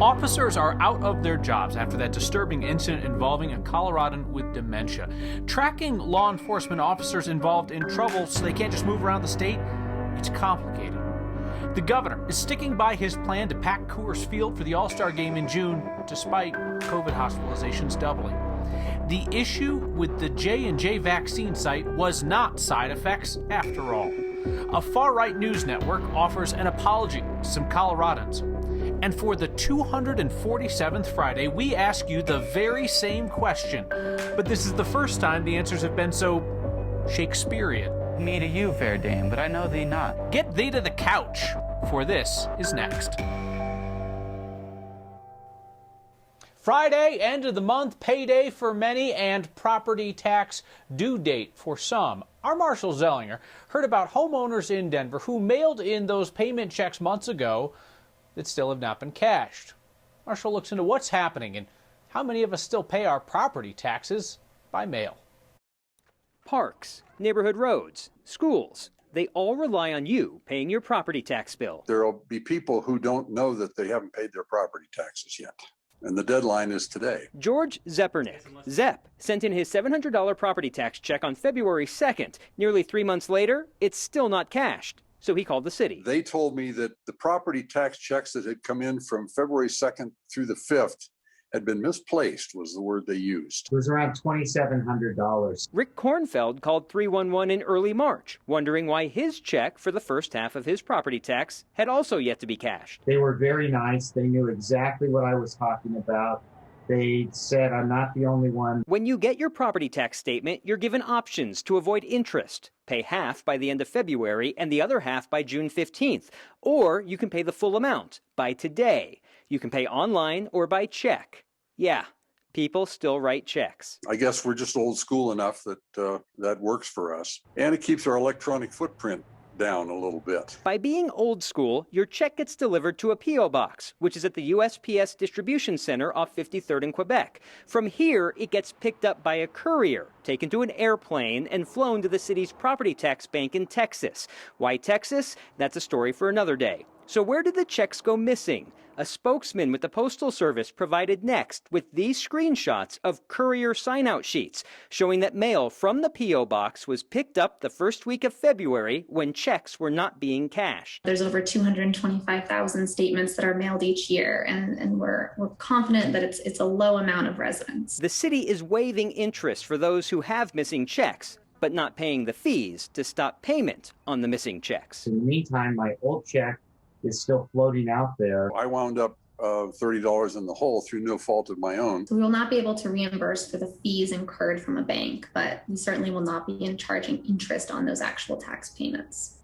Officers are out of their jobs after that disturbing incident involving a Coloradan with dementia. Tracking law enforcement officers involved in trouble so they can't just move around the state, it's complicated. The governor is sticking by his plan to pack Coors Field for the All-Star game in June, despite COVID hospitalizations doubling. The issue with the J&J vaccine site was not side effects after all. A far-right news network offers an apology to some Coloradans. And for the 247th Friday, we ask you the very same question. But this is the first time the answers have been so Shakespearean. Me to you, fair dame, but I know thee not. Get thee to the couch, for this is next. Friday, end of the month, payday for many, and property tax due date for some. Our Marshall Zellinger heard about homeowners in Denver who mailed in those payment checks months ago that still have not been cashed. Marshall looks into what's happening and how many of us still pay our property taxes by mail. Parks, neighborhood roads, schools, they all rely on you paying your property tax bill. There will be people who don't know that they haven't paid their property taxes yet, and the deadline is today. George Zeppernick, Zepp, sent in his $700 property tax check on February 2nd. Nearly 3 months later, it's still not cashed. So he called the city. They told me that the property tax checks that had come in from February 2nd through the 5th had been misplaced, was the word they used. It was around $2,700. Rick Kornfeld called 311 in early March, wondering why his check for the first half of his property tax had also yet to be cashed. They were very nice. They knew exactly what I was talking about. They said I'm not the only one. When you get your property tax statement, you're given options to avoid interest. Pay half by the end of February and the other half by June 15th. Or you can pay the full amount by today. You can pay online or by check. Yeah, people still write checks. I guess we're just old school enough that that works for us. And it keeps our electronic footprint down a little bit. By being old school, your check gets delivered to a P.O. box, which is at the USPS distribution center off 53rd in Quebec. From here, it gets picked up by a courier, taken to an airplane, and flown to the city's property tax bank in Texas. Why Texas? That's a story for another day. So where did the checks go missing? A spokesman with the Postal Service provided next with these screenshots of courier sign-out sheets showing that mail from the P.O. box was picked up the first week of February when checks were not being cashed. There's over 225,000 statements that are mailed each year, and we're confident that it's a low amount of residents. The city is waiving interest for those who have missing checks, but not paying the fees to stop payment on the missing checks. In the meantime, my old check is still floating out there. I wound up $30 in the hole through no fault of my own. So we will not be able to reimburse for the fees incurred from a bank, but we certainly will not be charging interest on those actual tax payments.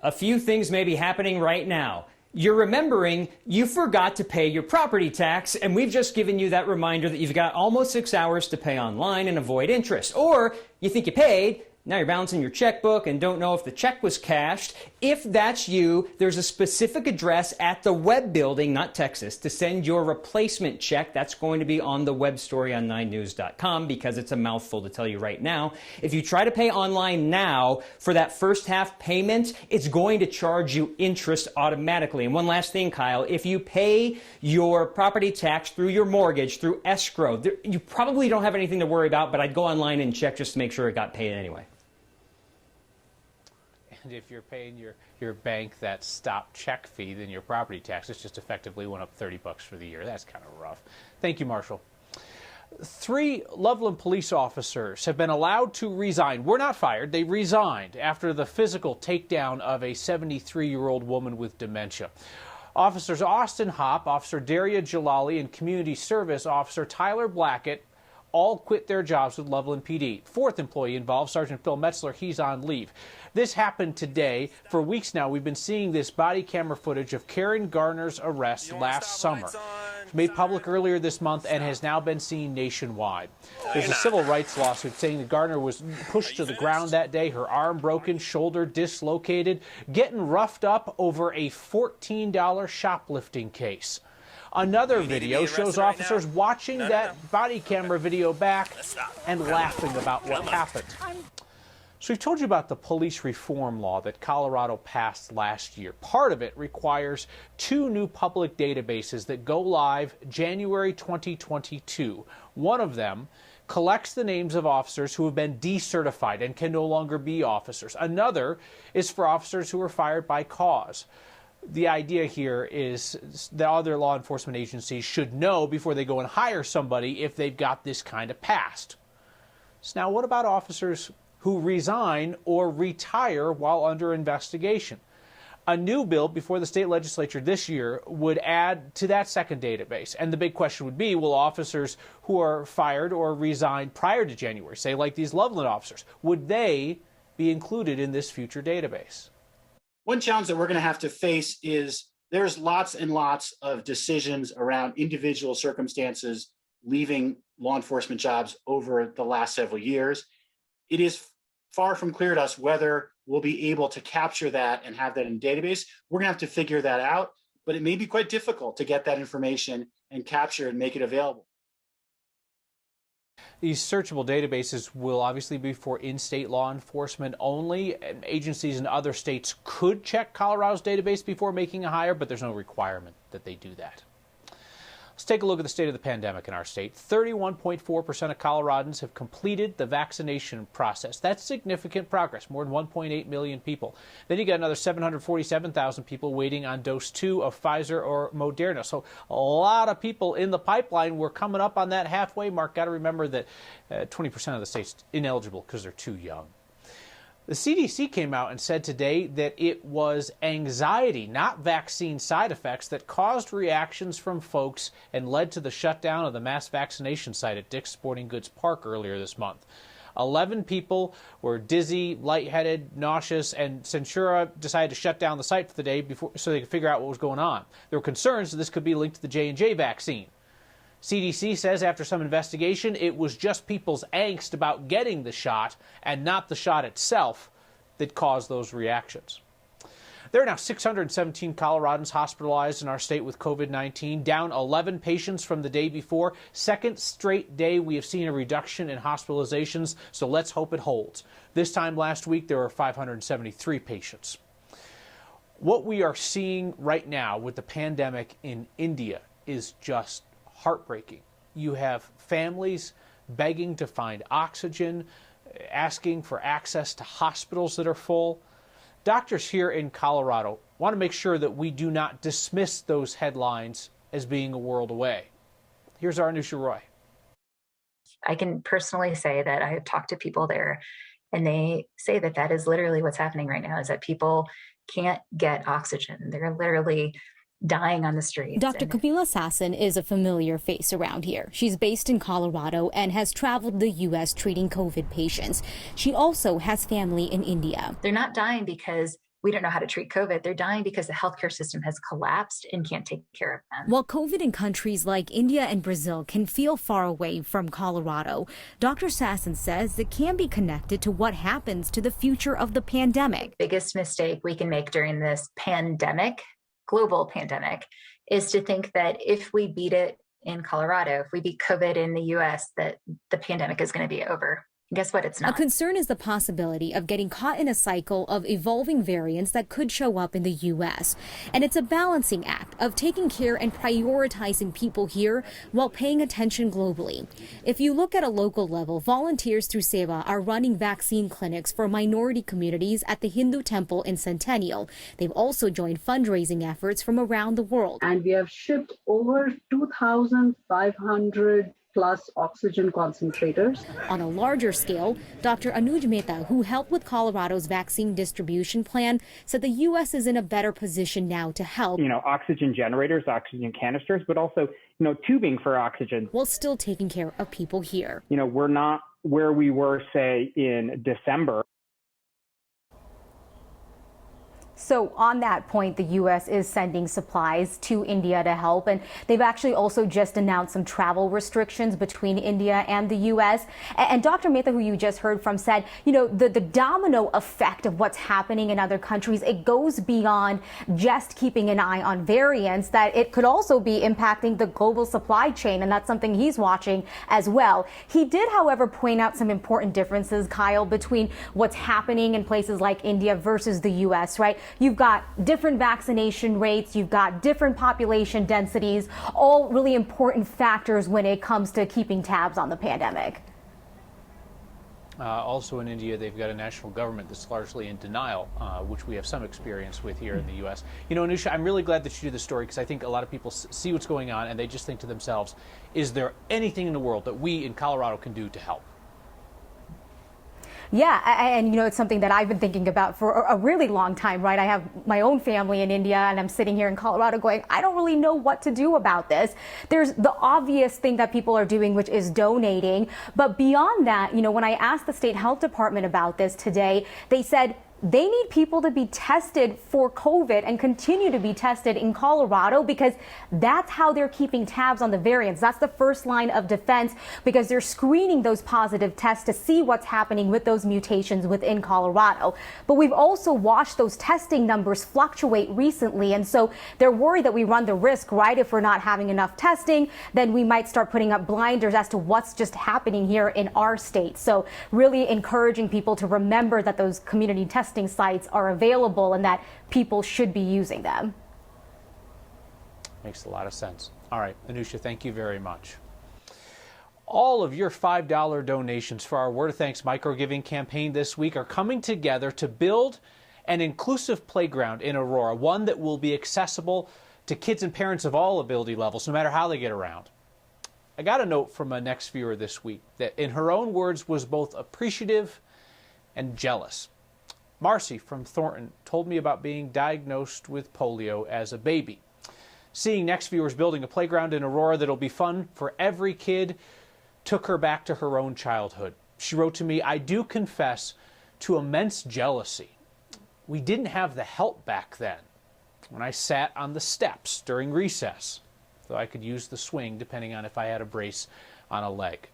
A few things may be happening right now. You're remembering you forgot to pay your property tax, and we've just given you that reminder that you've got almost 6 hours to pay online and avoid interest. Or you think you paid, now you're balancing your checkbook and don't know if the check was cashed. If that's you, there's a specific address at the web building, not Texas, to send your replacement check. That's going to be on the web story on 9news.com because it's a mouthful to tell you right now. If you try to pay online now for that first half payment, it's going to charge you interest automatically. And one last thing, Kyle, if you pay your property tax through your mortgage, through escrow, you probably don't have anything to worry about, but I'd go online and check just to make sure it got paid anyway. And if you're paying your bank that stop check fee, then your property taxes just effectively went up $30 for the year. That's kind of rough. Thank you, Marshall. 3 Loveland police officers have been allowed to resign. Were not fired. They resigned after the physical takedown of a 73-year-old woman with dementia. Officers Austin Hopp, Officer Daria Jalali, and Community Service Officer Tyler Blackett all quit their jobs with Loveland PD. 4th employee involved, Sergeant Phil Metzler, he's on leave. This happened today. For weeks now, we've been seeing this body camera footage of Karen Garner's arrest last summer. It was made public earlier this month and has now been seen nationwide. There's a civil rights lawsuit saying that Garner was pushed to the ground that day, her arm broken, shoulder dislocated, getting roughed up over a $14 shoplifting case. Another video shows officers watching that body camera video back and laughing about what happened. So we've told you about the police reform law that Colorado passed last year. Part of it requires 2 new public databases that go live January 2022. One of them collects the names of officers who have been decertified and can no longer be officers. Another is for officers who were fired by cause. The idea here is that other law enforcement agencies should know before they go and hire somebody if they've got this kind of past. So now what about officers who resign or retire while under investigation? A new bill before the state legislature this year would add to that second database. And the big question would be, will officers who are fired or resign prior to January, say like these Loveland officers, would they be included in this future database? One challenge that we're going to have to face is there's lots and lots of decisions around individual circumstances leaving law enforcement jobs over the last several years. It is far from clear to us whether we'll be able to capture that and have that in a database. We're going to have to figure that out, but it may be quite difficult to get that information and capture and make it available. These searchable databases will obviously be for in-state law enforcement only. Agencies in other states could check Colorado's database before making a hire, but there's no requirement that they do that. Let's take a look at the state of the pandemic in our state. 31.4% of Coloradans have completed the vaccination process. That's significant progress, more than 1.8 million people. Then you got another 747,000 people waiting on dose 2 of Pfizer or Moderna. So a lot of people in the pipeline. We're coming up on that halfway mark. Got to remember that 20% of the state's ineligible because they're too young. The CDC came out and said today that it was anxiety, not vaccine side effects, that caused reactions from folks and led to the shutdown of the mass vaccination site at Dick's Sporting Goods Park earlier this month. 11 people were dizzy, lightheaded, nauseous, and Centura decided to shut down the site for the day so they could figure out what was going on. There were concerns that this could be linked to the J&J vaccine. CDC says after some investigation, it was just people's angst about getting the shot and not the shot itself that caused those reactions. There are now 617 Coloradans hospitalized in our state with COVID-19, down 11 patients from the day before. Second straight day we have seen a reduction in hospitalizations, so let's hope it holds. This time last week there were 573 patients. What we are seeing right now with the pandemic in India is just heartbreaking. You have families begging to find oxygen, asking for access to hospitals that are full. Doctors here in Colorado want to make sure that we do not dismiss those headlines as being a world away. Here's our Anusha Roy. I can personally say that I have talked to people there, and they say that that is literally what's happening right now, is that people can't get oxygen. They're literally dying on the streets. Dr. Camila Sasson is a familiar face around here. She's based in Colorado and has traveled the U.S. treating COVID patients. She also has family in India. They're not dying because we don't know how to treat COVID. They're dying because the healthcare system has collapsed and can't take care of them. While COVID in countries like India and Brazil can feel far away from Colorado, Dr. Sasson says it can be connected to what happens to the future of the pandemic. The biggest mistake we can make during this pandemic, global pandemic, is to think that if we beat it in Colorado, if we beat COVID in the U.S., that the pandemic is going to be over. Guess what? It's not. A concern is the possibility of getting caught in a cycle of evolving variants that could show up in the U.S. And it's a balancing act of taking care and prioritizing people here while paying attention globally. If you look at a local level, volunteers through Seva are running vaccine clinics for minority communities at the Hindu temple in Centennial. They've also joined fundraising efforts from around the world. And we have shipped over 2,500 plus oxygen concentrators. On a larger scale, Dr. Anuj Mehta, who helped with Colorado's vaccine distribution plan, said the U.S. is in a better position now to help. Oxygen generators, oxygen canisters, but also, tubing for oxygen. While still taking care of people here. We're not where we were, say, in December. So on that point, the U.S. is sending supplies to India to help, and they've actually also just announced some travel restrictions between India and the U.S. And Dr. Mehta, who you just heard from, said, the domino effect of what's happening in other countries, it goes beyond just keeping an eye on variants, that it could also be impacting the global supply chain, and that's something he's watching as well. He did, however, point out some important differences, Kyle, between what's happening in places like India versus the U.S., right? You've got different vaccination rates, you've got different population densities, all really important factors when it comes to keeping tabs on the pandemic. Also in India, they've got a national government that's largely in denial, which we have some experience with here in the U.S. Anusha, I'm really glad that you do this story, because I think a lot of people see what's going on and they just think to themselves, is there anything in the world that we in Colorado can do to help? Yeah, and it's something that I've been thinking about for a really long time, right? I have my own family in India, and I'm sitting here in Colorado going, I don't really know what to do about this. There's the obvious thing that people are doing, which is donating. But beyond that, when I asked the state health department about this today, they said they need people to be tested for COVID and continue to be tested in Colorado, because that's how they're keeping tabs on the variants. That's the first line of defense, because they're screening those positive tests to see what's happening with those mutations within Colorado. But we've also watched those testing numbers fluctuate recently, and so they're worried that we run the risk, right? If we're not having enough testing, then we might start putting up blinders as to what's just happening here in our state. So really encouraging people to remember that those community testing sites are available and that people should be using them. Makes a lot of sense. All right, Anusha, thank you very much. All of your $5 donations for our Word of Thanks micro-giving campaign this week are coming together to build an inclusive playground in Aurora, one that will be accessible to kids and parents of all ability levels, no matter how they get around. I got a note from a next viewer this week that, in her own words, was both appreciative and jealous. Marcy from Thornton told me about being diagnosed with polio as a baby. Seeing next viewers building a playground in Aurora that'll be fun for every kid took her back to her own childhood. She wrote to me, I do confess to immense jealousy. We didn't have the help back then when I sat on the steps during recess, though I could use the swing depending on if I had a brace on a leg.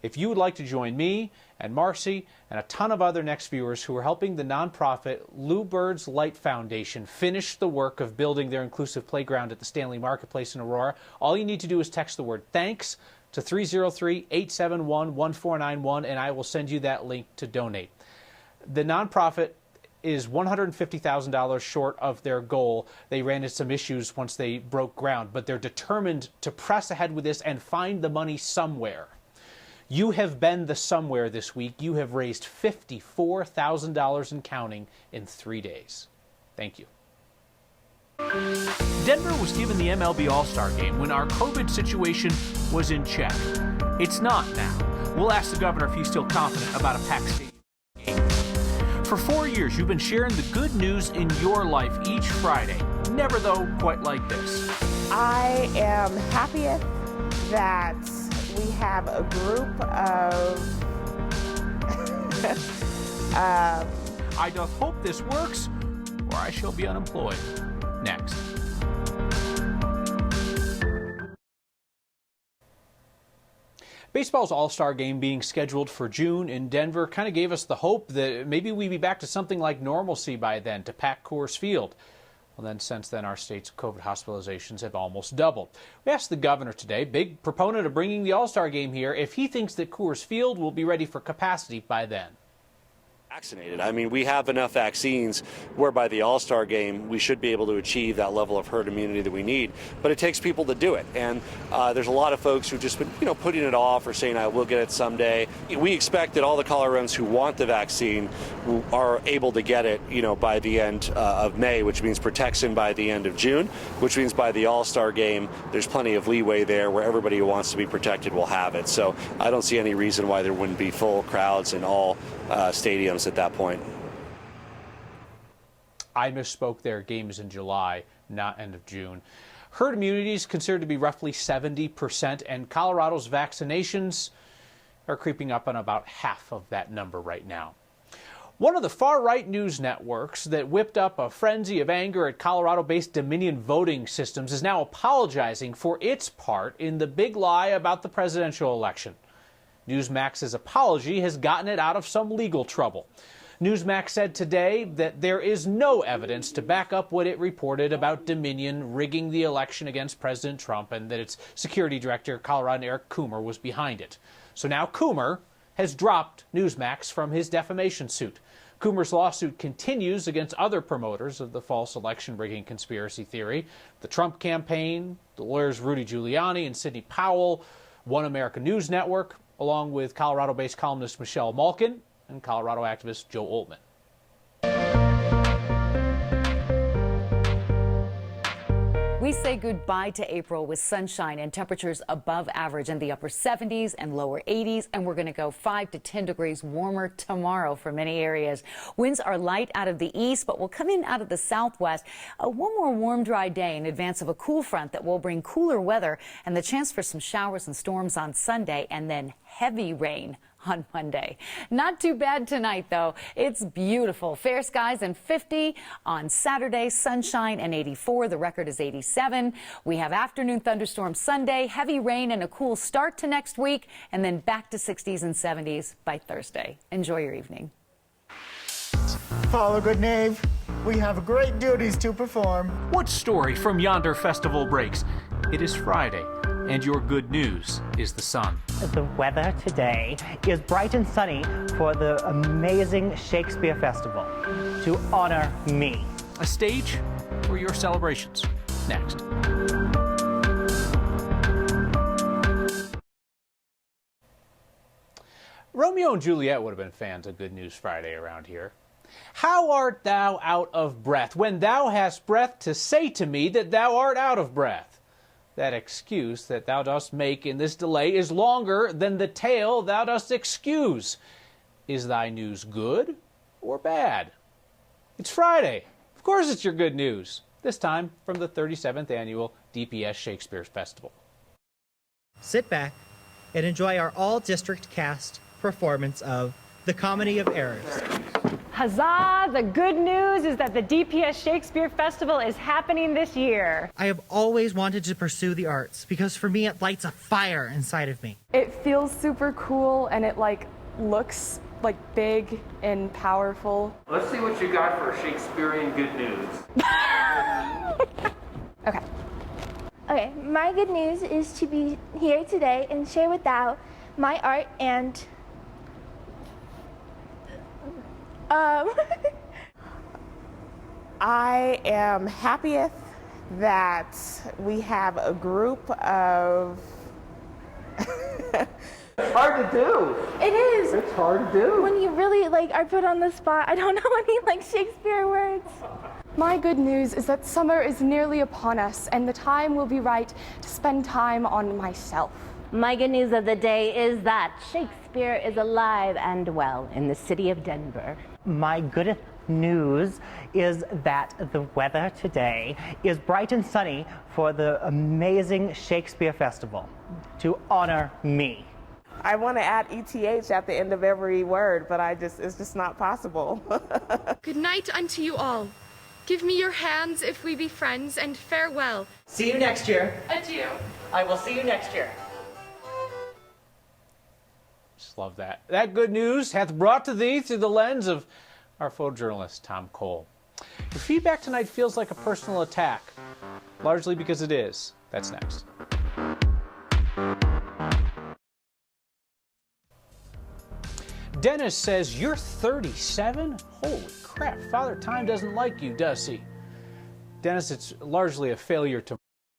If you would like to join me and Marcy and a ton of other next viewers who are helping the nonprofit Lou Bird's Light Foundation finish the work of building their inclusive playground at the Stanley Marketplace in Aurora, all you need to do is text the word THANKS to 303-871-1491, and I will send you that link to donate. The nonprofit is $150,000 short of their goal. They ran into some issues once they broke ground, but they're determined to press ahead with this and find the money somewhere. You have been the somewhere this week. You have raised $54,000 and counting in 3 days. Thank you. Denver was given the MLB All-Star game when our COVID situation was in check. It's not now. We'll ask the governor if he's still confident about a packed stadium game. For 4 years, you've been sharing the good news in your life each Friday. Never, though, quite like this. I am happiest that we have a group of I doth hope this works, or I shall be unemployed. Next. Baseball's All-Star game being scheduled for June in Denver kind of gave us the hope that maybe we'd be back to something like normalcy by then, to pack Coors Field. Well, then, since then, our state's COVID hospitalizations have almost doubled. We asked the governor today, big proponent of bringing the All-Star game here, if he thinks that Coors Field will be ready for capacity by then. Vaccinated. I mean, we have enough vaccines whereby the All-Star game, we should be able to achieve that level of herd immunity that we need. But it takes people to do it. And there's a lot of folks who've just been, putting it off or saying, I will get it someday. We expect that all the Coloradans who want the vaccine are able to get it, by the end of May, which means protection by the end of June, which means by the All-Star game, there's plenty of leeway there where everybody who wants to be protected will have it. So I don't see any reason why there wouldn't be full crowds in all stadiums at that point. I misspoke there. Game is in July, not end of June. Herd immunity is considered to be roughly 70%, and Colorado's vaccinations are creeping up on about half of that number right now. One of the far-right news networks that whipped up a frenzy of anger at Colorado-based Dominion voting systems is now apologizing for its part in the big lie about the presidential election. Newsmax's apology has gotten it out of some legal trouble. Newsmax said today that there is no evidence to back up what it reported about Dominion rigging the election against President Trump and that its security director, Coloradan Eric Coomer, was behind it. So now Coomer has dropped Newsmax from his defamation suit. Coomer's lawsuit continues against other promoters of the false election rigging conspiracy theory, the Trump campaign, the lawyers Rudy Giuliani and Sidney Powell, One America News Network, along with Colorado-based columnist Michelle Malkin and Colorado activist Joe Oltmann. We say goodbye to April with sunshine and temperatures above average in the upper 70s and lower 80s, and we're going to go 5 to 10 degrees warmer tomorrow for many areas. Winds are light out of the east, but will come in out of the southwest. One more warm, dry day in advance of a cool front that will bring cooler weather and the chance for some showers and storms on Sunday, and then heavy rain on Monday. Not too bad tonight, though. It's beautiful. Fair skies and 50. On Saturday, sunshine and 84. The record is 87. We have afternoon thunderstorms Sunday, heavy rain and a cool start to next week, and then back to 60s and 70s by Thursday. Enjoy your evening. Follow good knave. We have great duties to perform. What story from yonder festival breaks? It is Friday, and your good news is the sun. The weather today is bright and sunny for the amazing Shakespeare Festival to honor me. A stage for your celebrations. Next. Romeo and Juliet would have been fans of Good News Friday around here. How art thou out of breath, when thou hast breath to say to me that thou art out of breath? That excuse that thou dost make in this delay is longer than the tale thou dost excuse. Is thy news good or bad? It's Friday. Of course it's your good news. This time from the 37th Annual DPS Shakespeare Festival. Sit back and enjoy our all-district cast performance of The Comedy of Errors. Huzzah! The good news is that the DPS Shakespeare Festival is happening this year. I have always wanted to pursue the arts because for me it lights a fire inside of me. It feels super cool and it looks big and powerful. Let's see what you got for Shakespearean good news. Okay, my good news is to be here today and share with thou my art and I am happiest that we have a group of... It's hard to do. It is. It's hard to do. When you really are put on the spot, I don't know any Shakespeare words. My good news is that summer is nearly upon us and the time will be right to spend time on myself. My good news of the day is that Shakespeare is alive and well in the city of Denver. My good news is that the weather today is bright and sunny for the amazing Shakespeare Festival to honor me. I want to add ETH at the end of every word, but it's just not possible. Good night unto you all. Give me your hands if we be friends, and farewell. See you next year. Adieu. I will see you next year. Just love that. That good news hath brought to thee through the lens of our photojournalist, Tom Cole. Your feedback tonight feels like a personal attack, largely because it is. That's next. Dennis says, you're 37? Holy crap, Father Time doesn't like you, does he? Dennis, it's largely a failure to